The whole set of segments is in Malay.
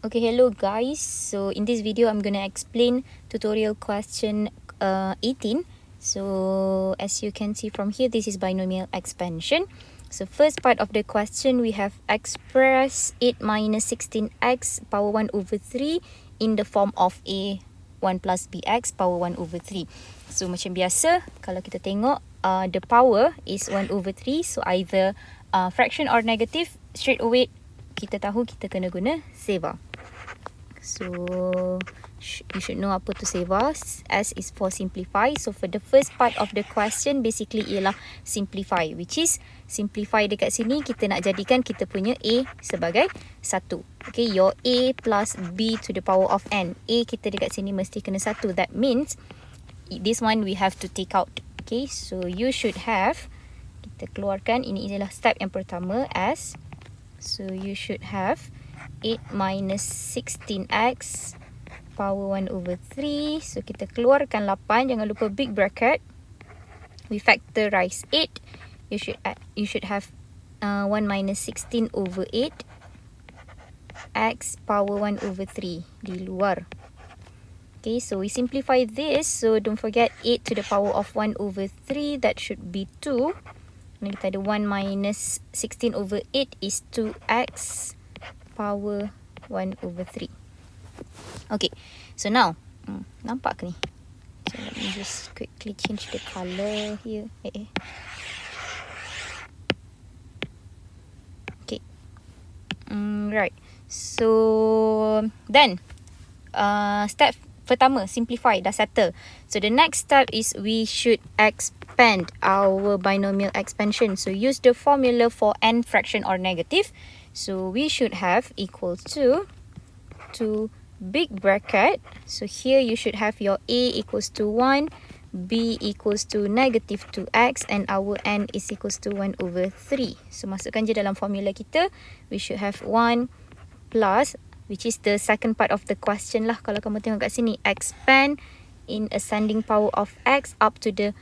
Okay, hello guys. So in this video, I'm going to explain tutorial question 18. So as you can see from here, this is binomial expansion. So first part of the question, we have express 8 minus 16x power 1 over 3 in the form of a 1 plus bx power 1 over 3. So macam biasa, kalau kita tengok the power is 1 over 3. So either fraction or negative, straight away kita tahu kita kena guna saver. So you should know apa tu saver. S is for simplify. So for the first part of the question basically ialah simplify, which is simplify dekat sini kita nak jadikan kita punya A sebagai 1. Okay, your A plus B to the power of n. A kita dekat sini mesti kena 1. That means this one we have to take out. Okay, so you should have, kita keluarkan, ini adalah step yang pertama, S. So you should have 8 minus 16x power 1 over 3. So kita keluarkan 8. Jangan lupa big bracket. We factorize 8. You should have 1 minus 16 over 8 x power 1 over 3 di luar. Okay, so we simplify this. So don't forget 8 to the power of 1 over 3. That should be 2. Dan kita ada 1 minus 16 over 8 is 2x power 1 over 3. Okay, so now, nampak ke ni? So let me just quickly change the color here. Okay, right. So then, step pertama, simplify, dah settle. So the next step is we should expand our binomial expansion. So use the formula for n fraction or negative. So we should have equal to big bracket. So here you should have your A equals to 1, B equals to negative 2x, and our n is equals to 1 over 3. So masukkan je dalam formula kita. We should have 1 plus, which is the second part of the question lah. Kalau kamu tengok kat sini, expand in ascending power of x up to the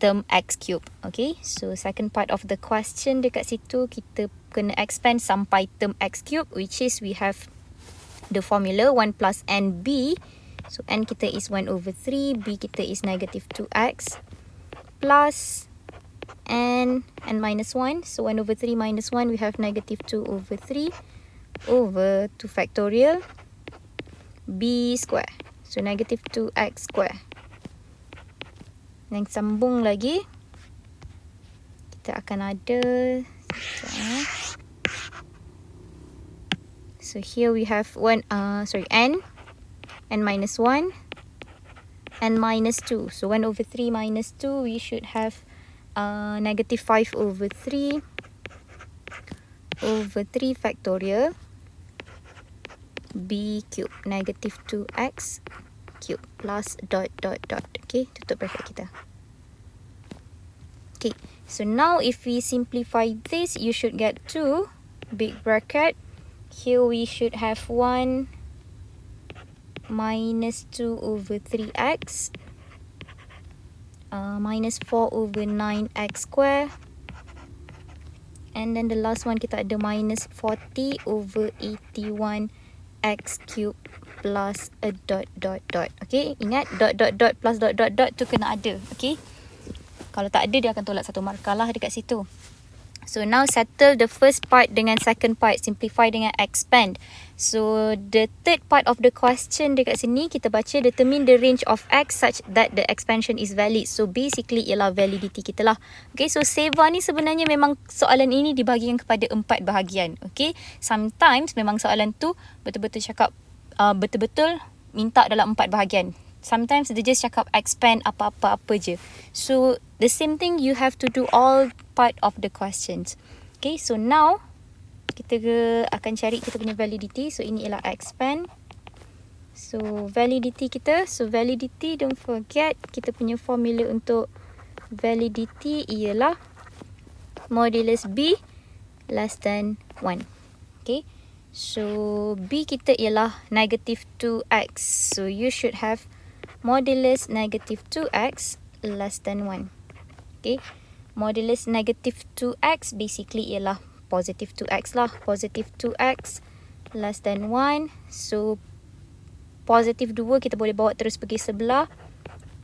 term x cube. Okay, so second part of the question dekat situ, kita kena expand sampai term x cube, which is we have the formula 1 plus nb. So n kita is 1 over 3, b kita is negative 2x, plus n minus 1. So 1 over 3 minus 1, we have negative 2 over 3 over 2 factorial b square. So negative 2x square. Dan sambung lagi, kita akan ada, so here we have n minus 1, n minus 2. So 1 over 3 minus 2, we should have negative 5 over 3 factorial b cube negative 2x cube plus dot. Okay, tutup bracket kita. Okay, so now if we simplify this, you should get 2 big bracket. Here we should have 1 minus 2 over 3x minus 4 over 9x square, and then the last one kita ada minus 40 over 81 x cube plus a dot. Okay, ingat dot plus dot tu kena ada. Okay, kalau tak ada dia akan tolak satu markah lah dekat situ. So now settle the first part dengan second part, simplify dengan expand. So the third part of the question dekat sini kita baca, determine the range of x such that the expansion is valid. So basically ialah validity kita lah. Okay, so saver ni sebenarnya memang soalan ini dibahagikan kepada 4 bahagian. Okay, sometimes memang soalan tu betul-betul cakap betul-betul minta dalam 4 bahagian. Sometimes they just cakap expand apa-apa je. So the same thing, you have to do all part of the questions. Okay, so now kita akan cari kita punya validity. So ini ialah expand. So validity kita, don't forget kita punya formula untuk validity ialah modulus B less than 1. Okay, so B kita ialah negative 2x. So you should have modulus negative 2x less than 1. Okay, modulus negative 2x basically ialah positive 2x lah. Positive 2x less than 1. So positif 2 kita boleh bawa terus pergi sebelah,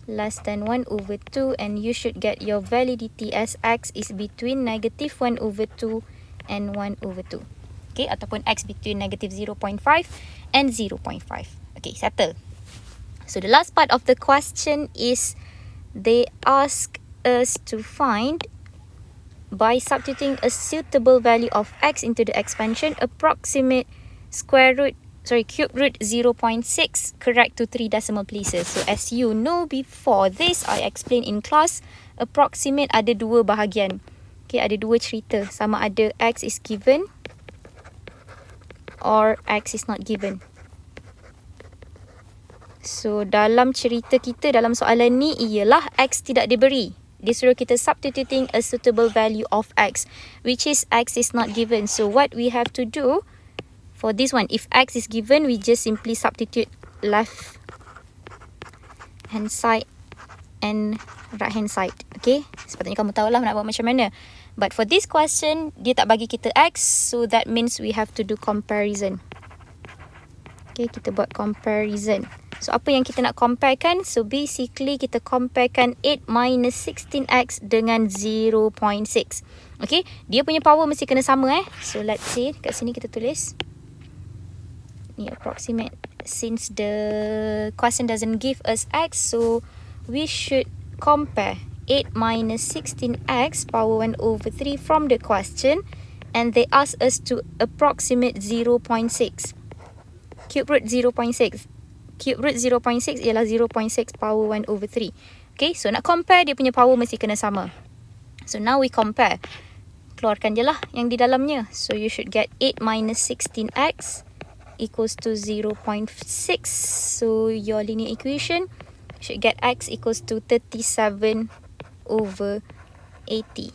less than 1 over 2, and you should get your validity as x is between negative 1 over 2 and 1 over 2. Okay, ataupun x between negative 0.5 and 0.5. Okay, settle. So the last part of the question is they ask us to find, by substituting a suitable value of x into the expansion, approximate cube root 0.6 correct to 3 decimal places. So as you know before this, I explained in class, approximate ada dua bahagian. Okay, ada dua cerita. Sama ada x is given or x is not given. So dalam cerita kita dalam soalan ni ialah x tidak diberi. Dia suruh kita substituting a suitable value of x, which is x is not given. So what we have to do for this one, if x is given, we just simply substitute left hand side and right hand side. Okay, sepatutnya kamu tahulah nak buat macam mana. But for this question, dia tak bagi kita x, so that means we have to do comparison. Okay, kita buat comparison. So apa yang kita nak comparekan? So basically kita comparekan 8 minus 16x dengan 0.6. Okay, dia punya power mesti kena sama So let's say kat sini kita tulis ni approximate. Since the question doesn't give us x, so we should compare 8 minus 16x power 1 over 3 from the question, and they ask us to approximate 0.6. Cube root 0.6. Cube root 0.6 ialah 0.6 power 1 over 3. Okay, so nak compare dia punya power mesti kena sama. So now we compare. Keluarkan je lah yang di dalamnya. So you should get 8 minus 16x equals to 0.6. So your linear equation should get x equals to 37 over 80.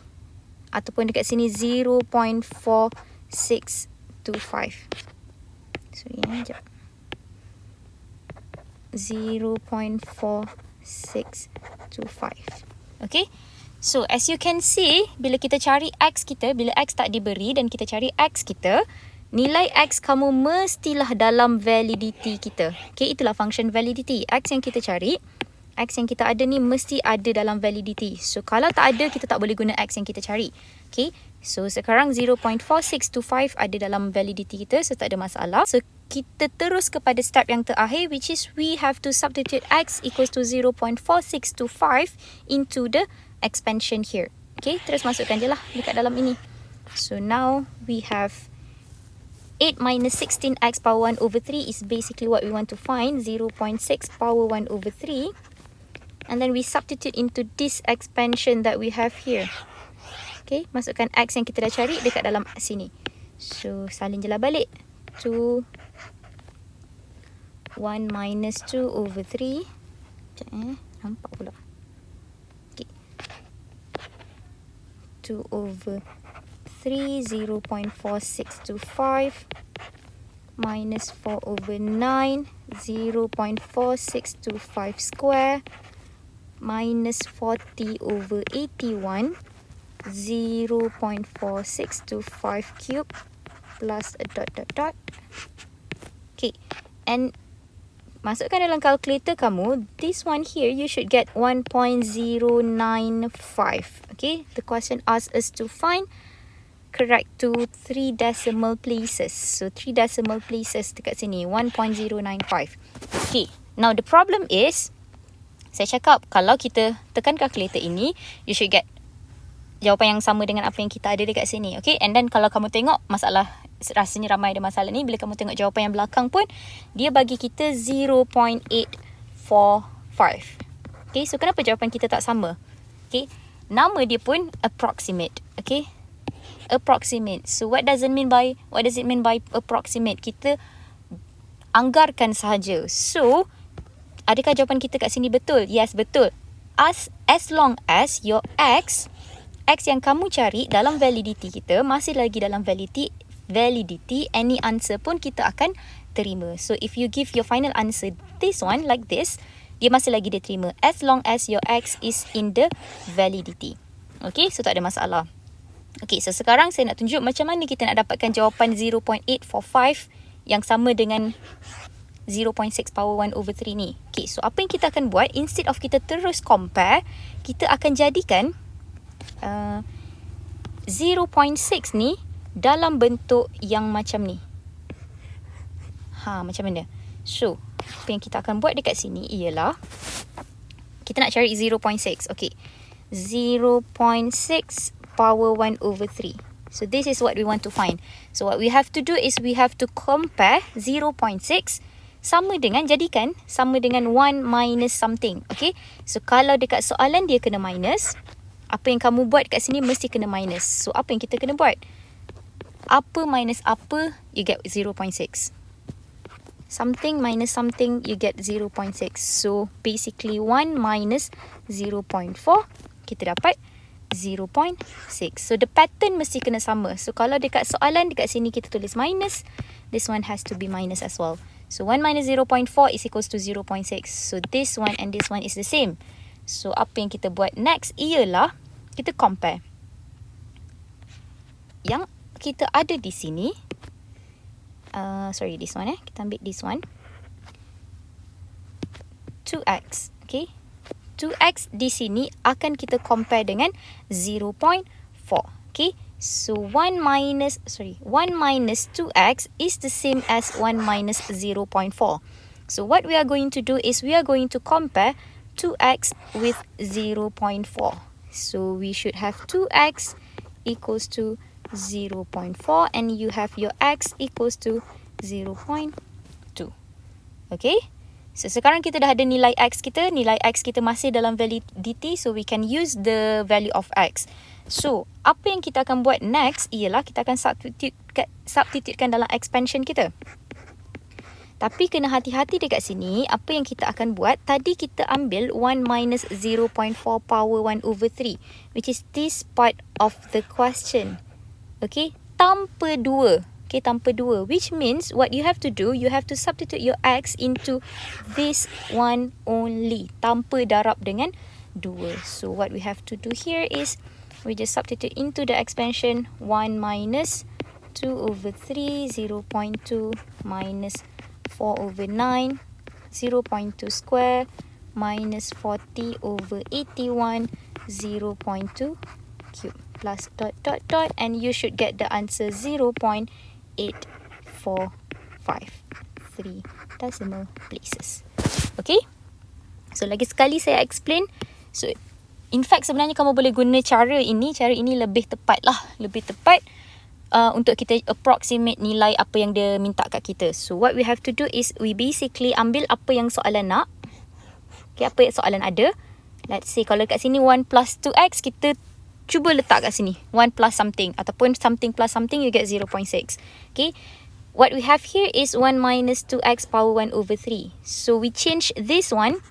Ataupun dekat sini 0.4625. Sorry, sekejap. 0.4625. Okay, so as you can see, bila kita cari x kita, bila x tak diberi dan kita cari x kita, nilai x kamu mestilah dalam validity kita. Okay, itulah function validity. X yang kita cari, x yang kita ada ni mesti ada dalam validity. So kalau tak ada, kita tak boleh guna x yang kita cari. Okay, so sekarang 0.4625 ada dalam validity kita, so tak ada masalah. So kita terus kepada step yang terakhir, which is we have to substitute x equals to 0.4625 into the expansion here. Okay, terus masukkan je lah dekat dalam ini. So now we have 8 minus 16x power 1 over 3 is basically what we want to find, 0.6 power 1 over 3. And then we substitute into this expansion that we have here. Okay, masukkan x yang kita dah cari dekat dalam sini. So salin je lah balik. 1 minus 2 over 3. Nampak pula. Okay. 2 over 3, 0.4625 minus 4 over 9, 0.4625 square minus 40 over 81, 0.4625 cube plus a dot dot dot. Okay, and masukkan dalam calculator kamu, this one here you should get 1.095. Okay, the question asks us to find correct to 3 decimal places. So 3 decimal places dekat sini, 1.095. Okay, now the problem is, saya cakap kalau kita tekan calculator ini, you should get jawapan yang sama dengan apa yang kita ada dekat sini. Okay, and then kalau kamu tengok masalah, rasanya ramai ada masalah ni, bila kamu tengok jawapan yang belakang pun, dia bagi kita 0.845. Okay, so kenapa jawapan kita tak sama? Okay, nama dia pun approximate. Okay, approximate. So what does it mean by approximate? Kita anggarkan sahaja. So adakah jawapan kita kat sini betul? Yes, betul. As long as your x yang kamu cari dalam validity kita masih lagi dalam validity, any answer pun kita akan terima. So if you give your final answer this one like this, dia masih lagi diterima as long as your x is in the validity. Okay, so tak ada masalah. Okay, so sekarang saya nak tunjuk macam mana kita nak dapatkan jawapan 0.845 yang sama dengan 0.6 power 1 over 3 ni. Okay, so apa yang kita akan buat, instead of kita terus compare, kita akan jadikan 0.6 ni dalam bentuk yang macam ni. Macam mana? So, apa yang kita akan buat dekat sini ialah kita nak cari 0.6. Okay. 0.6 power 1 over 3. So, this is what we want to find. So, what we have to do is we have to compare 0.6 sama dengan, jadikan sama dengan 1 minus something. Okay. So, kalau dekat soalan dia kena minus, apa yang kamu buat kat sini mesti kena minus. So, apa yang kita kena buat? Apa minus apa, you get 0.6. Something minus something, you get 0.6. So, basically 1 minus 0.4, kita dapat 0.6. So, the pattern mesti kena sama. So, kalau dekat soalan, dekat sini kita tulis minus, this one has to be minus as well. So, 1 minus 0.4 is equals to 0.6. So, this one and this one is the same. So, apa yang kita buat next ialah kita compare. Yang kita ada di sini, sorry, this one kita ambil this one. 2x, okay. 2x di sini akan kita compare dengan 0.4, okay. So, 1 minus 2x is the same as 1 minus 0.4. So, what we are going to do is we are going to compare 2x with 0.4. So, we should have 2x equals to 0.4 and you have your x equals to 0.2. Okay. So, sekarang kita dah ada nilai x kita. Nilai x kita masih dalam validity. So, we can use the value of x. So, apa yang kita akan buat next ialah kita akan substitutekan dalam expansion kita. Tapi kena hati-hati dekat sini. Apa yang kita akan buat, tadi kita ambil 1 minus 0.4 power 1 over 3. Which is this part of the question. Okay, tanpa 2. Okay, tanpa 2. Which means what you have to do, you have to substitute your x into this one only. Tanpa darab dengan 2. So, what we have to do here is, we just substitute into the expansion 1 minus 2 over 3, 0.2 minus 4 over 9, 0.2 square minus 40 over 81, 0.2 cube plus dot dot dot, and you should get the answer 0.8453 decimal places. Okay, so lagi sekali saya explain. So in fact sebenarnya kamu boleh guna cara ini lebih tepat lah, lebih tepat untuk kita approximate nilai apa yang dia minta kat kita. So what we have to do is we basically ambil apa yang soalan nak. Okay, apa yang soalan ada. Let's say kalau kat sini 1 plus 2x, kita cuba letak kat sini 1 plus something ataupun something plus something, you get 0.6. Okay, what we have here is 1 minus 2x power 1 over 3. So we change this one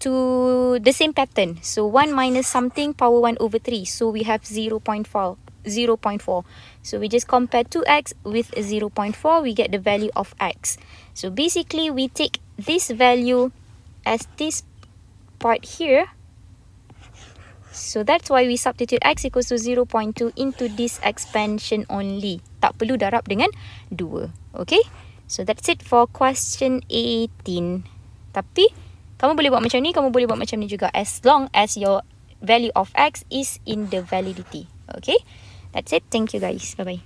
to the same pattern. So 1 minus something power 1 over 3. So we have 0.4. So we just compare 2x with 0.4, we get the value of x. So basically we take this value as this part here. So that's why we substitute x equals to 0.2 into this expansion only. Tak perlu darab dengan 2. Okay, so that's it for question 18. Tapi kamu boleh buat macam ni, kamu boleh buat macam ni juga, as long as your value of x is in the validity. Okay, that's it. Thank you guys. Bye-bye.